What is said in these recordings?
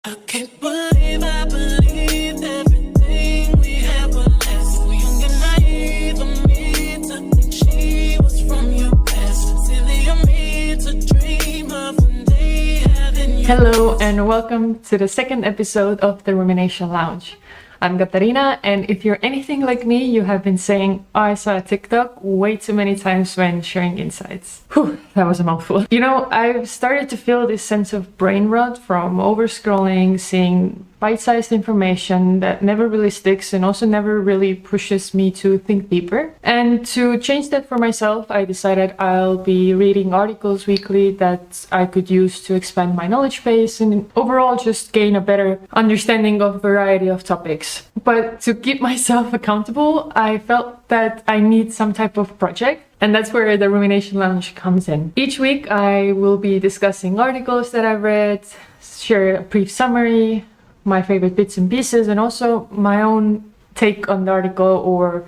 I can't believe I believed everything we had was less. So young and naive of me to think she was from your past. Silly of me to dream of one day having you. Hello and welcome to the second episode of the Rumination Lounge. I'm Katarina, and if you're anything like me, you have been saying, I saw a TikTok way too many times when sharing insights. Whew, that was a mouthful. You know, I've started to feel this sense of brain rot from over-scrolling, seeing bite-sized information that never really sticks and also never really pushes me to think deeper. And to change that for myself, I decided I'll be reading articles weekly that I could use to expand my knowledge base and overall just gain a better understanding of a variety of topics. But to keep myself accountable, I felt that I need some type of project. And that's where the Rumination Lounge comes in. Each week, I will be discussing articles that I've read, share a brief summary, my favorite bits and pieces, and also my own take on the article or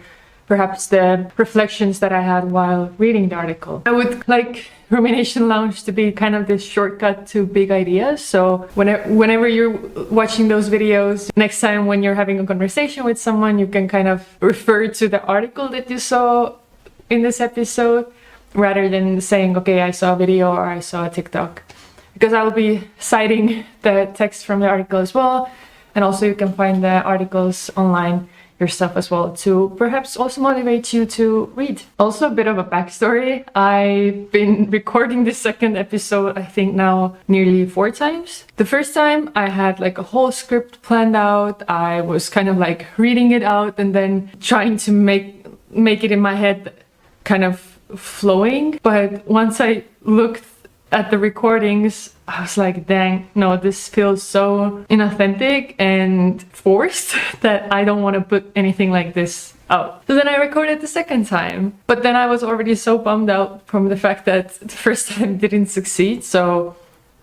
perhaps the reflections that I had while reading the article. I would like Rumination Lounge to be kind of this shortcut to big ideas. So whenever you're watching those videos, next time when you're having a conversation with someone, you can kind of refer to the article that you saw in this episode rather than saying, okay, I saw a video or I saw a TikTok. Because I'll be citing the text from the article as well. And also you can find the articles online yourself as well to perhaps also motivate you to read. Also a bit of a backstory. I've been recording this second episode, I think now nearly 4 times. The first time I had like a whole script planned out. I was kind of like reading it out and then trying to make it in my head kind of flowing. But once I looked at the recordings, I was like, dang, no, this feels so inauthentic and forced that I don't want to put anything like this out. So then I recorded the second time. But then I was already so bummed out from the fact that the first time didn't succeed. So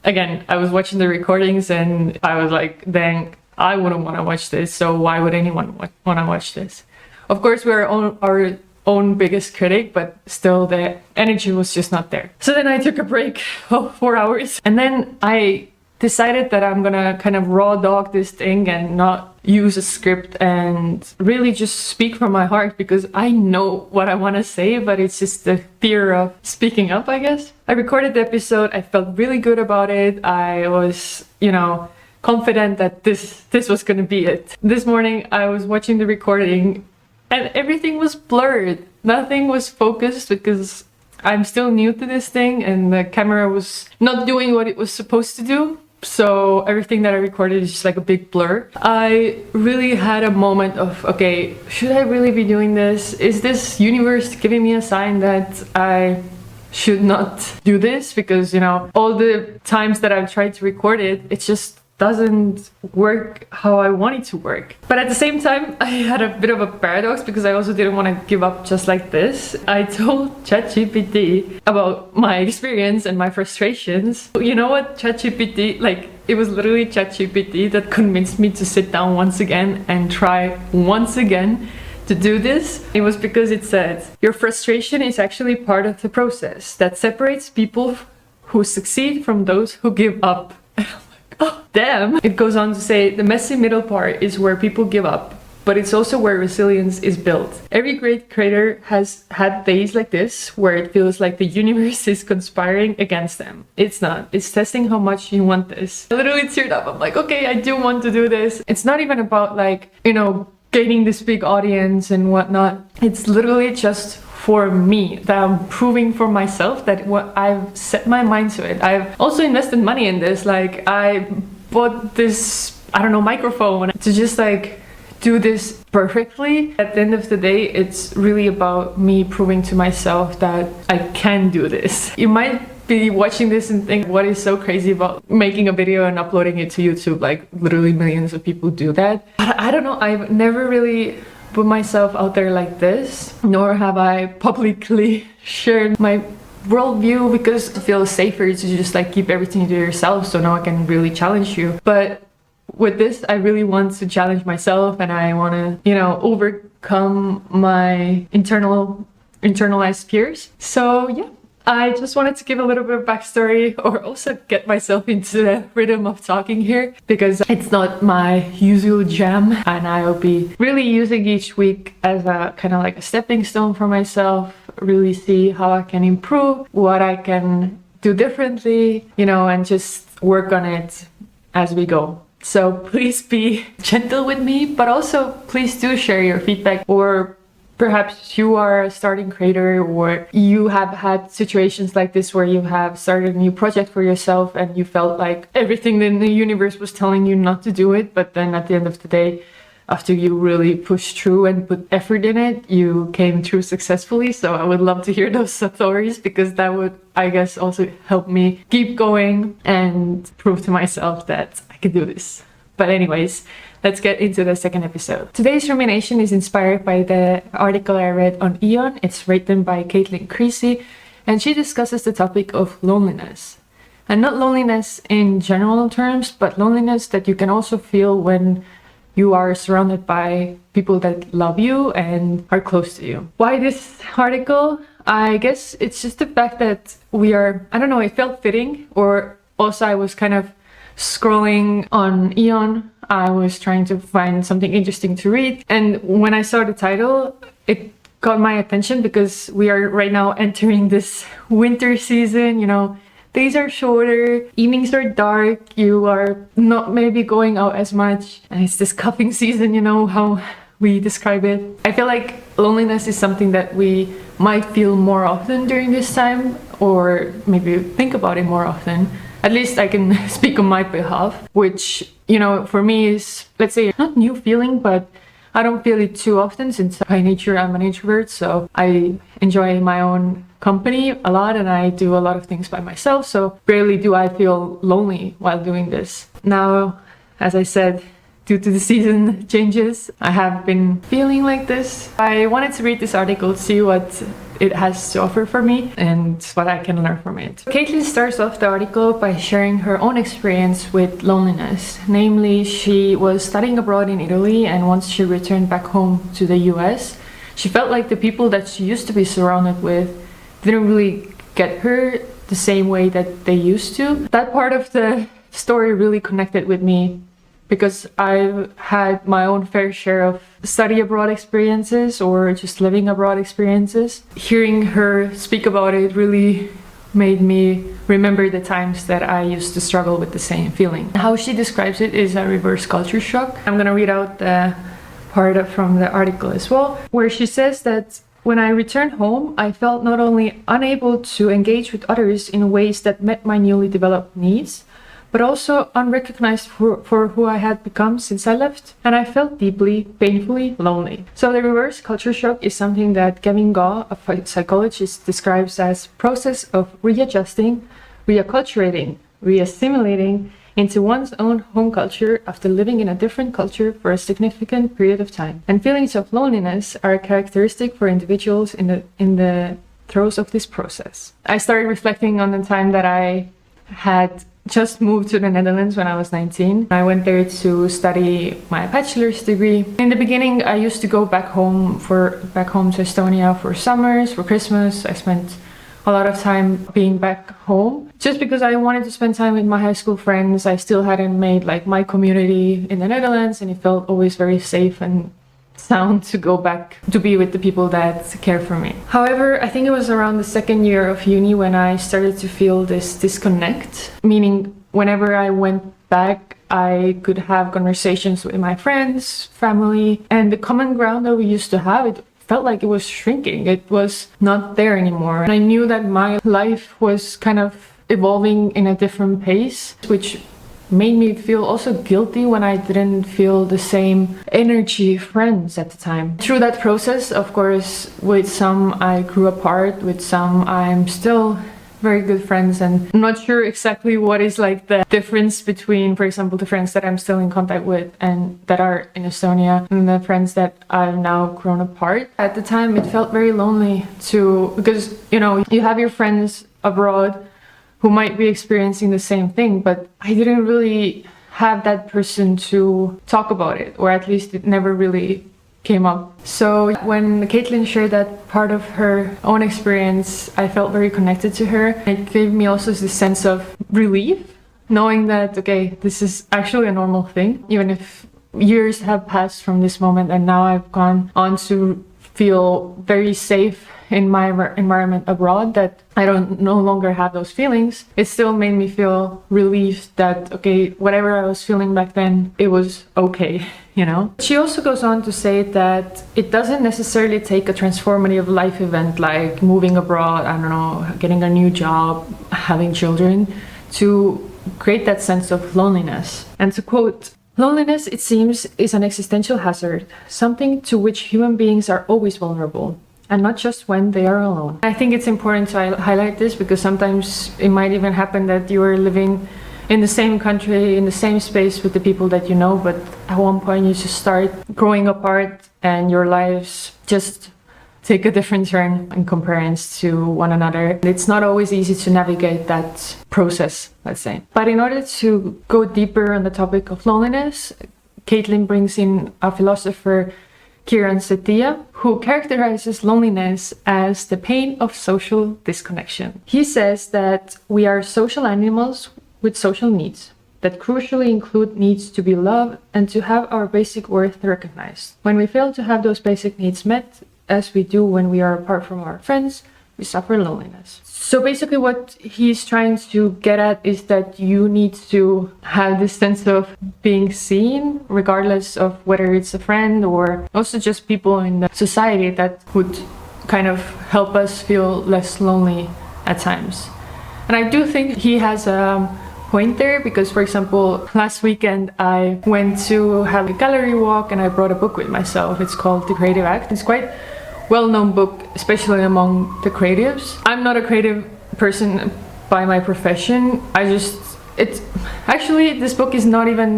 again, I was watching the recordings and I was like, dang, I wouldn't want to watch this. So why would anyone want to watch this? Of course, we're our own biggest critic, but still the energy was just not there. So then I took a break of 4 hours and then I decided that I'm gonna kind of raw dog this thing and not use a script and really just speak from my heart because I know what I want to say, but it's just the fear of speaking up, I guess. I recorded the episode. I felt really good about it. I was, confident that this was gonna be it. This morning I was watching the recording and everything was blurred. Nothing was focused because I'm still new to this thing and the camera was not doing what it was supposed to do. So everything that I recorded is just like a big blur. I really had a moment of, okay, should I really be doing this? Is this universe giving me a sign that I should not do this? Because, all the times that I've tried to record it, it just doesn't work how I want it to work. But at the same time, I had a bit of a paradox because I also didn't want to give up just like this. I told ChatGPT about my experience and my frustrations. You know what, ChatGPT, it was literally ChatGPT that convinced me to sit down once again and try once again to do this. It was because it said, your frustration is actually part of the process that separates people who succeed from those who give up. Oh, damn. It goes on to say, the messy middle part is where people give up, but it's also where resilience is built. Every great creator has had days like this where it feels like the universe is conspiring against them. It's not. It's testing how much you want this. I literally teared up. I'm like, okay, I do want to do this. It's not even about gaining this big audience and whatnot. It's literally just for me, that I'm proving for myself that what I've set my mind to it. I've also invested money in this. I bought this, microphone to just do this perfectly. At the end of the day, it's really about me proving to myself that I can do this. You might be watching this and think, what is so crazy about making a video and uploading it to YouTube? Literally millions of people do that. But I don't know, I've never really put myself out there like this, nor have I publicly shared my worldview because it feels safer to just keep everything to yourself so no one can really challenge you. But with this, I really want to challenge myself and I want to, overcome my internalized fears. So yeah, I just wanted to give a little bit of backstory or also get myself into the rhythm of talking here because it's not my usual jam, and I'll be really using each week as a kind of like a stepping stone for myself, really see how I can improve, what I can do differently, you know, and just work on it as we go. So please be gentle with me, but also please do share your feedback, or perhaps you are a starting creator or you have had situations like this where you have started a new project for yourself and you felt like everything in the universe was telling you not to do it, but then at the end of the day, after you really pushed through and put effort in it, you came through successfully. So I would love to hear those stories because that would, I guess, also help me keep going and prove to myself that I can do this. But anyways, let's get into the second episode. Today's rumination is inspired by the article I read on Aeon. It's written by Kaitlyn Creasy, and she discusses the topic of loneliness. And not loneliness in general terms, but loneliness that you can also feel when you are surrounded by people that love you and are close to you. Why this article? I guess it's just the fact that we are, I don't know, it felt fitting, or also I was kind of scrolling on Aeon. I was trying to find something interesting to read, and when I saw the title, it got my attention because we are right now entering this winter season. You know, days are shorter, evenings are dark, you are not maybe going out as much, and it's this cuffing season, you know how we describe it. I feel like loneliness is something that we might feel more often during this time, or maybe think about it more often. At least I can speak on my behalf, which, you know, for me is, let's say, not new feeling, but I don't feel it too often since by nature I'm an introvert, so I enjoy my own company a lot and I do a lot of things by myself, so rarely do I feel lonely while doing this. Now, as I said, due to the season changes, I have been feeling like this. I wanted to read this article to see what it has to offer for me and what I can learn from it. Kaitlyn starts off the article by sharing her own experience with loneliness. Namely, she was studying abroad in Italy, and once she returned back home to the US, she felt like the people that she used to be surrounded with didn't really get her the same way that they used to. That part of the story really connected with me because I've had my own fair share of study abroad experiences or just living abroad experiences. Hearing her speak about it really made me remember the times that I used to struggle with the same feeling. How she describes it is a reverse culture shock. I'm gonna read out the part from the article as well, where she says that when I returned home, I felt not only unable to engage with others in ways that met my newly developed needs, but also unrecognized for who I had become since I left. And I felt deeply, painfully lonely. So the reverse culture shock is something that Kevin Gaw, a psychologist, describes as process of readjusting, reacculturating, reassimilating into one's own home culture after living in a different culture for a significant period of time. And feelings of loneliness are characteristic for individuals in the throes of this process. I started reflecting on the time that I had just moved to the Netherlands when I was 19. I went there to study my bachelor's degree. In the beginning, I used to go back home to Estonia for summers, for Christmas. I spent a lot of time being back home just because I wanted to spend time with my high school friends. I still hadn't made like my community in the Netherlands, and it felt always very safe and sound to go back to be with the people that care for me. However, I think it was around the second year of uni when I started to feel this disconnect, meaning whenever I went back, I could have conversations with my friends, family, and the common ground that we used to have, it felt like it was shrinking. It was not there anymore. And I knew that my life was kind of evolving in a different pace, which made me feel also guilty when I didn't feel the same energy friends at the time. Through that process, of course, with some I grew apart, with some I'm still very good friends, and I'm not sure exactly what is like the difference between, for example, the friends that I'm still in contact with and that are in Estonia and the friends that I've now grown apart. At the time, it felt very lonely too, because, you know, you have your friends abroad who might be experiencing the same thing, but I didn't really have that person to talk about it, or at least it never really came up. So when Kaitlyn shared that part of her own experience, I felt very connected to her. It gave me also this sense of relief, knowing that, okay, this is actually a normal thing, even if years have passed from this moment, and now I've gone on to feel very safe in my environment abroad, that I don't no longer have those feelings. It still made me feel relieved that, okay, whatever I was feeling back then, it was okay, you know? She also goes on to say that it doesn't necessarily take a transformative life event like moving abroad, I don't know, getting a new job, having children, to create that sense of loneliness. And to quote, "Loneliness, it seems, is an existential hazard, something to which human beings are always vulnerable, and not just when they are alone." I think it's important to highlight this because sometimes it might even happen that you are living in the same country, in the same space with the people that you know, but at one point you just start growing apart and your lives just take a different turn in comparison to one another. It's not always easy to navigate that process, let's say. But in order to go deeper on the topic of loneliness, Kaitlyn brings in a philosopher, Kiran Setia, who characterizes loneliness as the pain of social disconnection. He says that we are social animals with social needs that crucially include needs to be loved and to have our basic worth recognized. When we fail to have those basic needs met, as we do when we are apart from our friends, we suffer loneliness. So basically what he's trying to get at is that you need to have this sense of being seen, regardless of whether it's a friend or also just people in the society that would kind of help us feel less lonely at times. And I do think he has a point there because, for example, last weekend I went to have a gallery walk and I brought a book with myself. It's called The Creative Act. It's quite well-known book, especially among the creatives. I'm not a creative person by my profession. Actually, this book is not even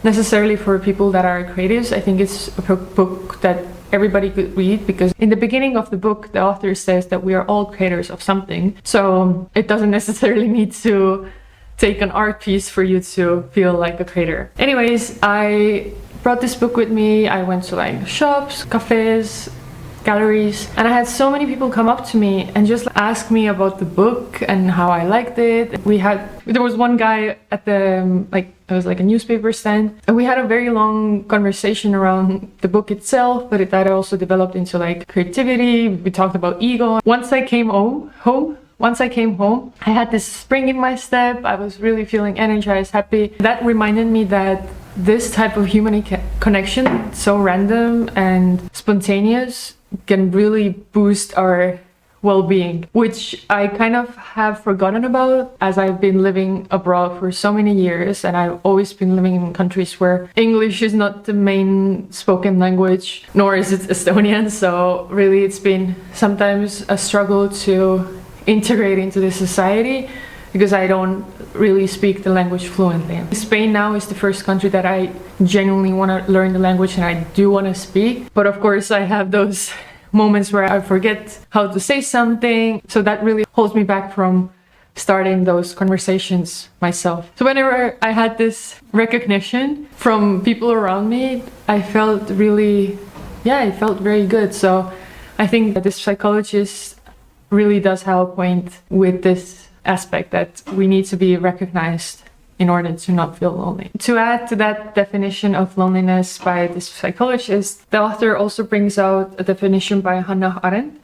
necessarily for people that are creatives. I think it's a book that everybody could read because in the beginning of the book, the author says that we are all creators of something. So it doesn't necessarily need to take an art piece for you to feel like a creator. Anyways, I brought this book with me. I went to like shops, cafes, galleries, and I had so many people come up to me and just ask me about the book and how I liked it. There was one guy at the it was like a newspaper stand, and we had a very long conversation around the book itself, but that also developed into like creativity. We talked about ego. Once I came home, I had this spring in my step. I was really feeling energized, happy. That reminded me that this type of human connection, so random and spontaneous, can really boost our well-being, which I kind of have forgotten about as I've been living abroad for so many years, and I've always been living in countries where English is not the main spoken language, nor is it Estonian. So really it's been sometimes a struggle to integrate into this society because I don't really speak the language fluently. Spain now is the first country that I genuinely want to learn the language and I do want to speak. But of course I have those moments where I forget how to say something. So that really holds me back from starting those conversations myself. So whenever I had this recognition from people around me, I felt really, it felt very good. So I think that this psychologist really does have a point with this aspect that we need to be recognized in order to not feel lonely. To add to that definition of loneliness by this psychologist, the author also brings out a definition by Hannah Arendt,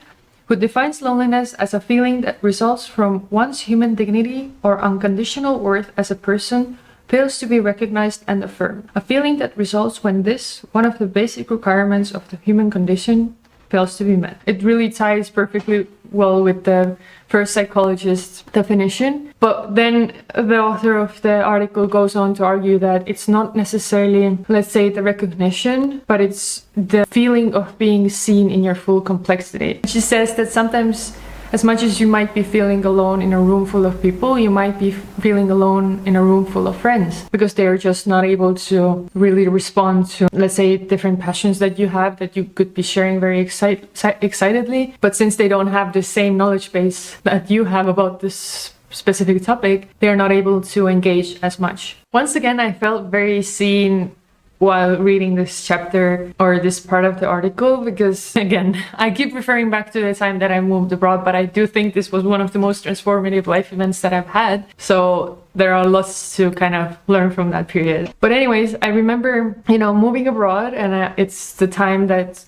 who defines loneliness as a feeling that results from one's human dignity or unconditional worth as a person fails to be recognized and affirmed. A feeling that results when this, one of the basic requirements of the human condition, fails to be met. It really ties perfectly well with the first psychologist's definition. But then the author of the article goes on to argue that it's not necessarily, let's say, the recognition, but it's the feeling of being seen in your full complexity. She says that sometimes, as much as you might be feeling alone in a room full of people, you might be feeling alone in a room full of friends because they're just not able to really respond to, let's say, different passions that you have that you could be sharing very excitedly. But since they don't have the same knowledge base that you have about this specific topic, they're not able to engage as much. Once again, I felt very seen while reading this chapter or this part of the article, because again, I keep referring back to the time that I moved abroad, but I do think this was one of the most transformative life events that I've had. So there are lots to kind of learn from that period. But anyways, I remember, moving abroad, and it's the time that,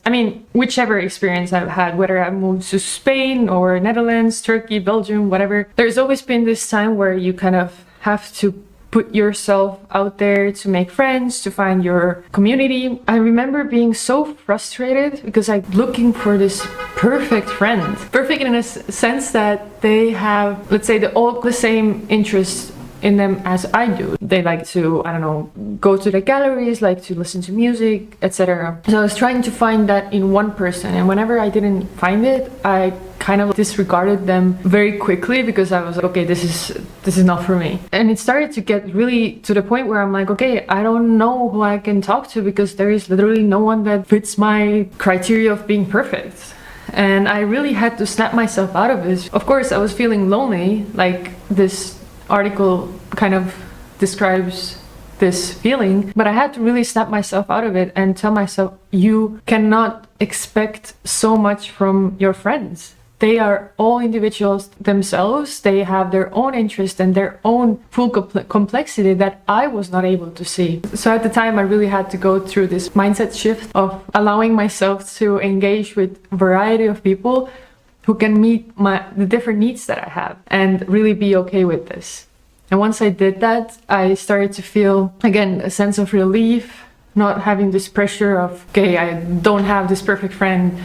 whichever experience I've had, whether I moved to Spain or Netherlands, Turkey, Belgium, whatever, there's always been this time where you kind of have to put yourself out there to make friends, to find your community. I remember being so frustrated because I'm looking for this perfect friend. Perfect in a sense that they have, let's say, all the same interests in them as I do. They like to, go to the galleries, like to listen to music, etc. So I was trying to find that in one person, and whenever I didn't find it, I kind of disregarded them very quickly because I was like, okay, this is not for me. And it started to get really to the point where I'm like, okay, I don't know who I can talk to because there is literally no one that fits my criteria of being perfect. And I really had to snap myself out of this. Of course, I was feeling lonely, like this article kind of describes this feeling, but I had to really snap myself out of it and tell myself, you cannot expect so much from your friends. They are all individuals themselves. They have their own interest and their own full complexity that I was not able to see. So at the time, I really had to go through this mindset shift of allowing myself to engage with a variety of people who can meet the different needs that I have and really be okay with this. And once I did that, I started to feel, again, a sense of relief, not having this pressure of, okay, I don't have this perfect friend,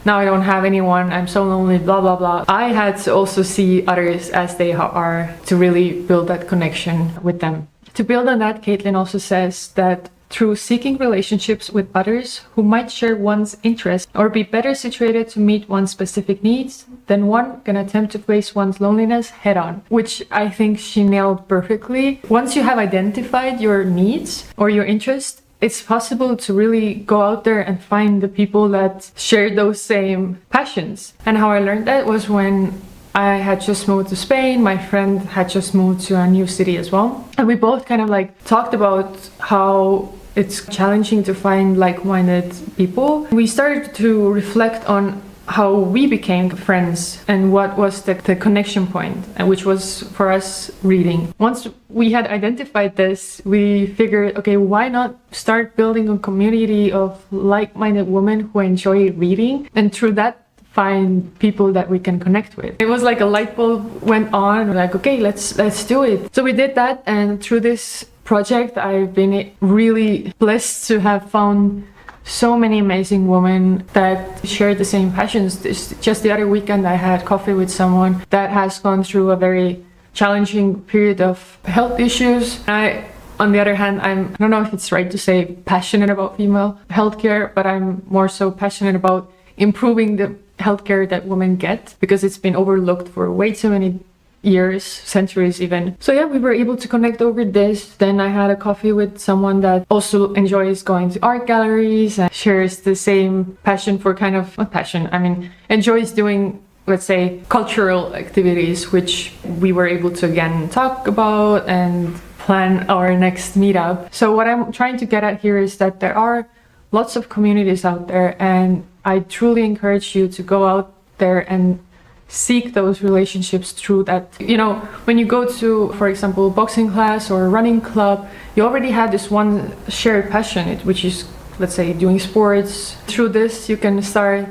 now I don't have anyone, I'm so lonely, blah, blah, blah. I had to also see others as they are to really build that connection with them. To build on that, Kaitlyn also says that through seeking relationships with others who might share one's interests or be better situated to meet one's specific needs, then one can attempt to face one's loneliness head on, which I think she nailed perfectly. Once you have identified your needs or your interests, it's possible to really go out there and find the people that share those same passions. And how I learned that was when I had just moved to Spain. My friend had just moved to a new city as well. And we both kind of talked about how it's challenging to find like-minded people. We started to reflect on how we became friends and what was the connection point, and which was for us reading. Once we had identified this, we figured, okay, why not start building a community of like-minded women who enjoy reading, and through that find people that we can connect with. It was like a light bulb went on. We're like, okay, let's do it. So we did that, and through this project, I've been really blessed to have found so many amazing women that share the same passions. Just the other weekend, I had coffee with someone that has gone through a very challenging period of health issues. On the other hand, I don't know if it's right to say passionate about female healthcare, but I'm more so passionate about improving the healthcare that women get, because it's been overlooked for way too many years, centuries even. So yeah, we were able to connect over this. Then I had a coffee with someone that also enjoys going to art galleries and shares the same passion for enjoys doing, let's say, cultural activities, which we were able to again talk about and plan our next meetup. So what I'm trying to get at here is that there are lots of communities out there, and I truly encourage you to go out there and seek those relationships through that. When you go to, for example, boxing class or running club, you already have this one shared passion, which is, let's say, doing sports. Through this, you can start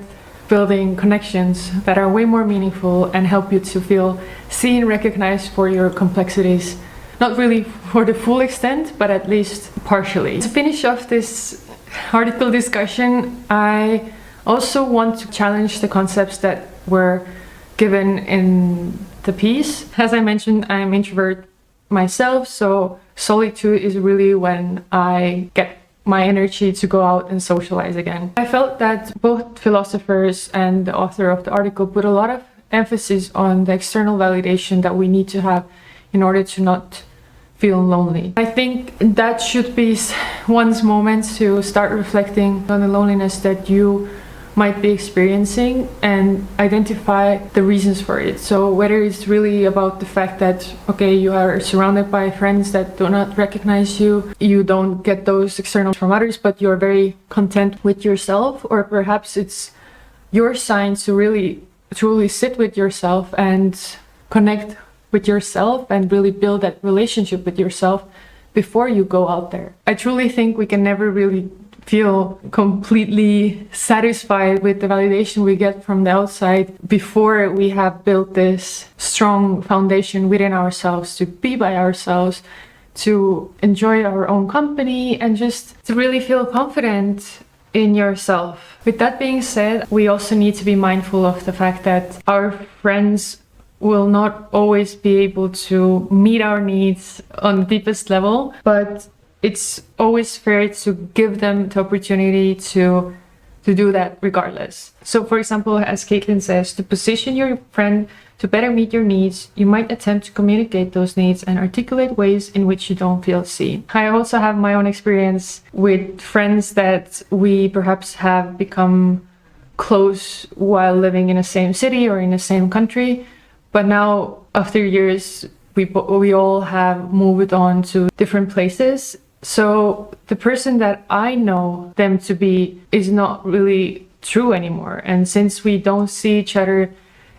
building connections that are way more meaningful and help you to feel seen, recognized for your complexities. Not really for the full extent, but at least partially. To finish off this article discussion, I also want to challenge the concepts that were given in the piece. As I mentioned, I'm introvert myself, so solitude is really when I get my energy to go out and socialize again. I felt that both philosophers and the author of the article put a lot of emphasis on the external validation that we need to have in order to not feel lonely. I think that should be one's moment to start reflecting on the loneliness that you might be experiencing and identify the reasons for it. So whether it's really about the fact that, okay, you are surrounded by friends that do not recognize you, you don't get those externals from others, but you're very content with yourself, or perhaps it's your sign to really truly sit with yourself and connect with yourself and really build that relationship with yourself before you go out there. I truly think we can never really feel completely satisfied with the validation we get from the outside before we have built this strong foundation within ourselves to be by ourselves, to enjoy our own company, and just to really feel confident in yourself. With that being said, we also need to be mindful of the fact that our friends will not always be able to meet our needs on the deepest level, but it's always fair to give them the opportunity to do that regardless. So for example, as Kaitlyn says, to position your friend to better meet your needs, you might attempt to communicate those needs and articulate ways in which you don't feel seen. I also have my own experience with friends that we perhaps have become close while living in the same city or in the same country, but now after years we all have moved on to different places. So the person that I know them to be is not really true anymore. And since we don't see each other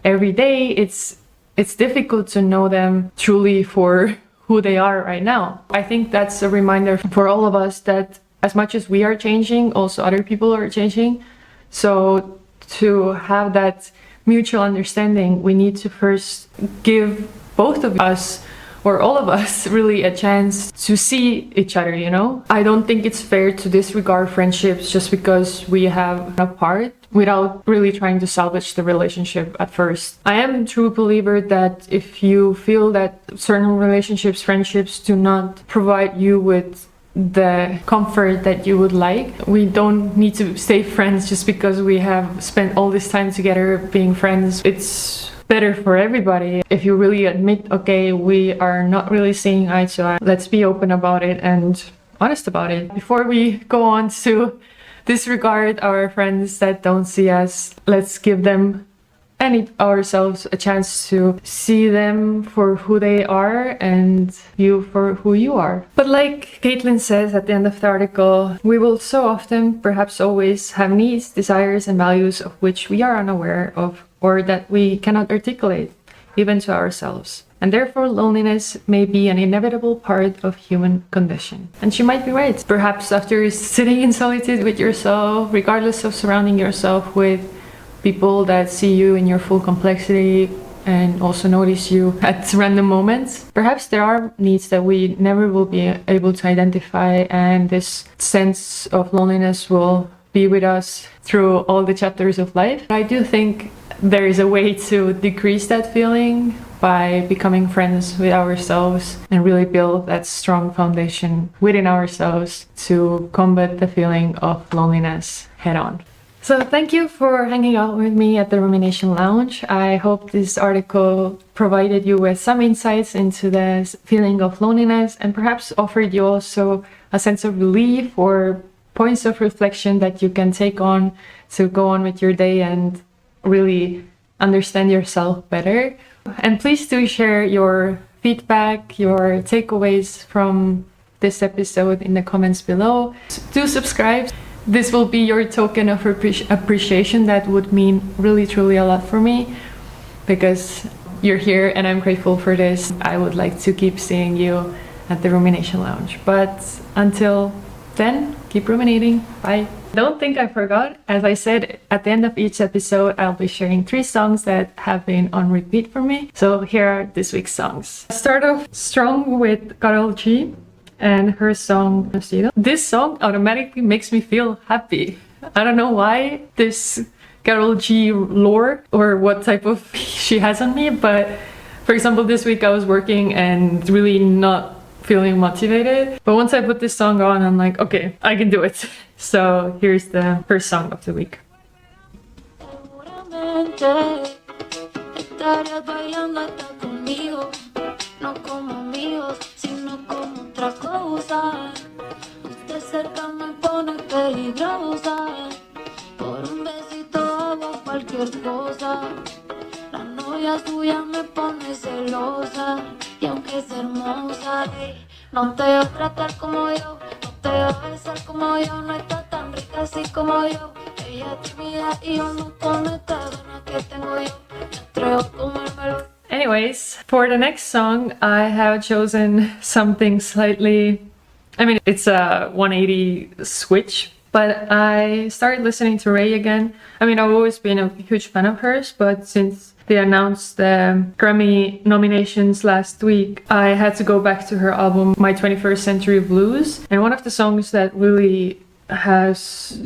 every day, it's difficult to know them truly for who they are right now. I think that's a reminder for all of us that as much as we are changing, also other people are changing. So to have that mutual understanding, we need to first give both of us, or all of us, really a chance to see each other, you know? I don't think it's fair to disregard friendships just because we have apart without really trying to salvage the relationship at first. I am a true believer that if you feel that certain relationships, friendships do not provide you with the comfort that you would like, we don't need to stay friends just because we have spent all this time together being friends. It's better for everybody if you really admit, okay, we are not really seeing eye to eye. Let's be open about it and honest about it. Before we go on to disregard our friends that don't see us, let's give them and ourselves a chance to see them for who they are and you for who you are. But like Kaitlyn says at the end of the article, we will so often, perhaps always, have needs, desires, and values of which we are unaware of or that we cannot articulate, even to ourselves. And therefore loneliness may be an inevitable part of human condition. And she might be right. Perhaps after sitting in solitude with yourself, regardless of surrounding yourself with people that see you in your full complexity and also notice you at random moments, perhaps there are needs that we never will be able to identify, and this sense of loneliness will be with us through all the chapters of life. I do think there is a way to decrease that feeling by becoming friends with ourselves and really build that strong foundation within ourselves to combat the feeling of loneliness head on. So thank you for hanging out with me at the Rumination Lounge. I hope this article provided you with some insights into the feeling of loneliness and perhaps offered you also a sense of relief or points of reflection that you can take on to go on with your day and really understand yourself better. And please do share your feedback, your takeaways from this episode in the comments below. Do subscribe. This will be your token of appreciation that would mean really truly a lot for me, because you're here and I'm grateful for this. I would like to keep seeing you at the Rumination Lounge. But until then, keep ruminating. Bye. Don't think I forgot. As I said, at the end of each episode, I'll be sharing 3 songs that have been on repeat for me. So here are this week's songs. Start off strong with Karol G and her song Vestido. This song automatically makes me feel happy. I don't know why this Karol G lore or what type of she has on me, but for example, this week I was working and really not feeling motivated, but once I put this song on, I'm like, okay, I can do it. So here's the first song of the week. No como amigos, sino como otra cosa. Usted cerca me pone peligrosa. Por un besito novia suya me pone celosa. Y aunque es hermosa, ey, no te va a tratar como yo, no te va a besar como yo, no está tan rica así como yo. Ella es tímida y yo no con esta gana que tengo yo. Me atrevo a comérmelo. Anyways, for the next song, I have chosen something slightly, I mean, it's a 180 switch, but I started listening to Ray again. I mean, I've always been a huge fan of hers, but since they announced the Grammy nominations last week, I had to go back to her album, My 21st Century Blues. And one of the songs that really has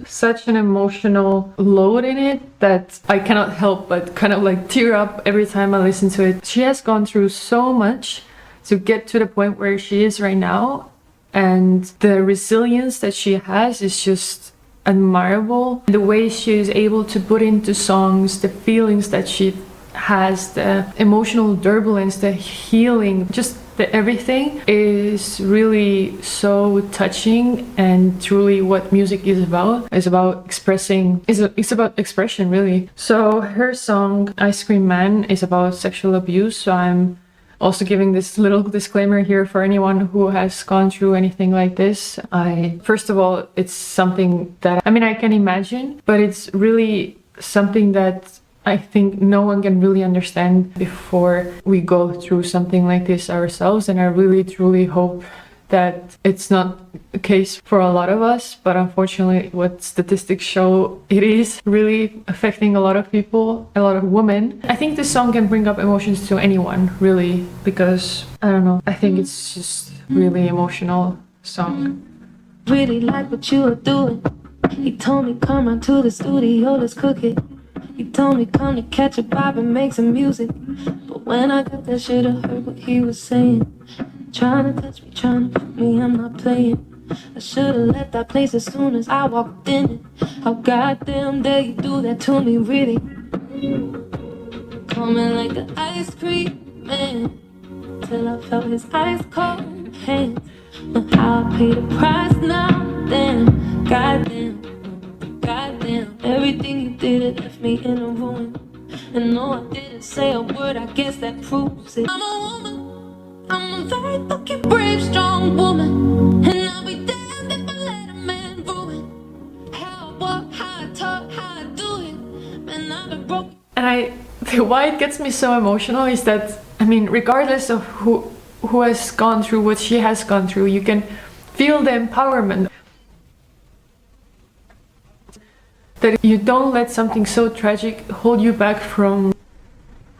such an emotional load in it that I cannot help but kind of like tear up every time I listen to it. She has gone through so much to get to the point where she is right now, and the resilience that she has is just admirable. The way she is able to put into songs the feelings that she has, the emotional turbulence, the healing, just the everything is really so touching, and truly what music is about expressing, it's about expression really. So her song Ice Cream Man is about sexual abuse, so I'm also giving this little disclaimer here for anyone who has gone through anything like this. First of all, it's something that, I mean, I can imagine, but it's really something that I think no one can really understand before we go through something like this ourselves. And I really truly hope that it's not the case for a lot of us, but unfortunately what statistics show, it is really affecting a lot of people, a lot of women. I think this song can bring up emotions to anyone really, because I don't know, I think it's just really emotional song. Really like what you were doing. He told me come on to the studio, let's cook it. He told me come to catch a vibe and make some music. But when I got there, should've heard what he was saying. Trying to touch me, trying to put me, I'm not playing. I should've left that place as soon as I walked in it. How goddamn dare you do that to me, really? Coming like the ice cream man, till I felt his ice cold hands. But how I pay the price now, damn, goddamn. Goddamn, everything you did, it left me in a ruin. And no, I didn't say a word, I guess that proves it. I'm a woman, I'm a very fucking brave, strong woman. And I'll be damned if I let a man ruin how I walk, how I talk, how I do it. Man, I've been broken. And why it gets me so emotional is that, I mean, regardless of who has gone through what she has gone through, you can feel the empowerment. That you don't let something so tragic hold you back from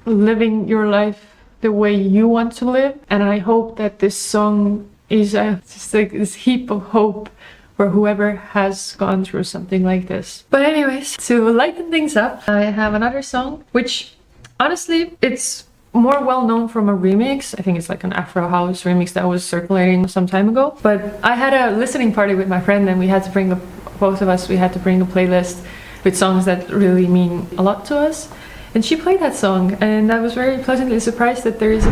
living your life the way you want to live. And I hope that this song is just like this heap of hope for whoever has gone through something like this. But anyways, to lighten things up, I have another song, which honestly, it's more well known from a remix. I think it's like an Afro House remix that was circulating some time ago. But I had a listening party with my friend, and we had to bring both of us, we had to bring a playlist with songs that really mean a lot to us. And she played that song, and I was very pleasantly surprised that there is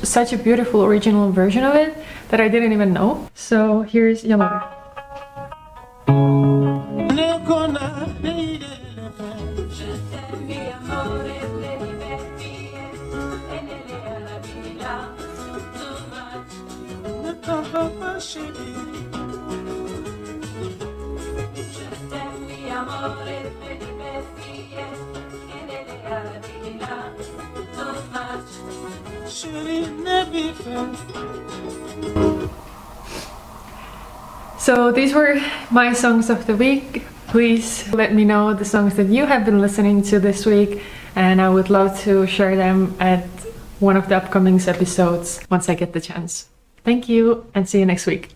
such a beautiful original version of it that I didn't even know. So here's Yamada. So these were my songs of the week. Please let me know the songs that you have been listening to this week, and I would love to share them at one of the upcoming episodes once I get the chance. Thank you, and see you next week.